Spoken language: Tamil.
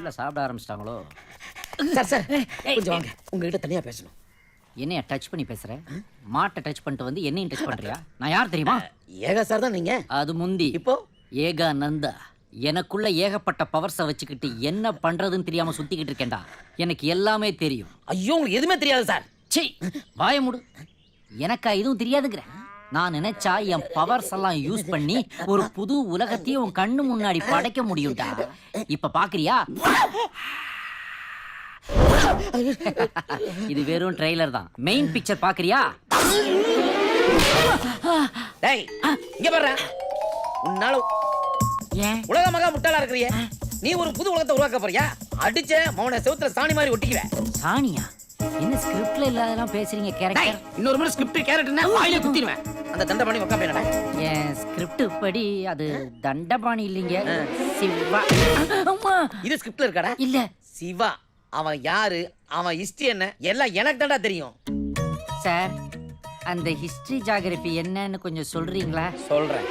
ஒருவேளை சாப்பிட ஆரம்பிச்சிட்டாங்களோ? சார் சார் கொஞ்சம் வாங்க, உங்ககிட்ட தனியா பேசணும். என்னைய டச் பண்ணி பேசுற? மாட்டை டச் பண்ணிட்டு வந்து என்னையும் டச் பண்றியா? நான் யார் தெரியுமா? ஏகா சார் தான் நீங்க. அது முந்தி. இப்போ ஏகானந்தா. எனக்குள்ள ஏகப்பட்ட பவர்ஸை வச்சுக்கிட்டு என்ன பண்றதுன்னு தெரியாம சுத்திக்கிட்டு இருக்கேன்டா. எனக்கு எல்லாமே தெரியும். ஐயோ, உங்களுக்கு எதுவுமே தெரியாது சார். சீ, வாய மூடு. எனக்கா எதுவும் தெரியாதுங்கிற? நான் நினைச்சா என் பவர்ஸ் எல்லாம் யூஸ் பண்ணி ஒரு புது உலகத்தையும் உன் கண்ணு முன்னாடி படைக்க முடியும்டா. இப்ப பாக்குறியா? இது வெறும் ட்ரெய்லர் தான். மெயின் பிக்சர் பாக்குறியா? டேய், இங்க பாரு. உன்னால ஏன் உலக மகா முட்டாளா இருக்கறியே. நீ ஒரு புது உலகத்தை உருவாக்க போறியா? அடிச்ச மௌன செவுத்துல சாணி மாதிரி ஒட்டிக்குவேன். சாணியா? என்ன ஸ்கிரிப்ட்ல இல்லாதெல்லாம் பேசுறீங்க? கேரக்டர் இன்னொரு முறை ஸ்கிரிப்ட் கேரக்டர்னா வாயில குத்திடுவேன். அந்த தண்டபாணி உட்கார்ந்து என்னடா? என் ஸ்கிரிப்ட் படி அது தண்டபாணி இல்லைங்க, சிவா. அம்மா, இது ஸ்கிரிப்ட்ல இருக்காடா? இல்ல. சிவா அவன் யாரு, அவன் ஹிஸ்டரி என்ன எல்லாம் எனக்கு தான்டா தெரியும். சார், அந்த ஹிஸ்டரி ஜியோகிராஃபி என்னன்னு கொஞ்சம் சொல்றீங்களா? சொல்றேன்.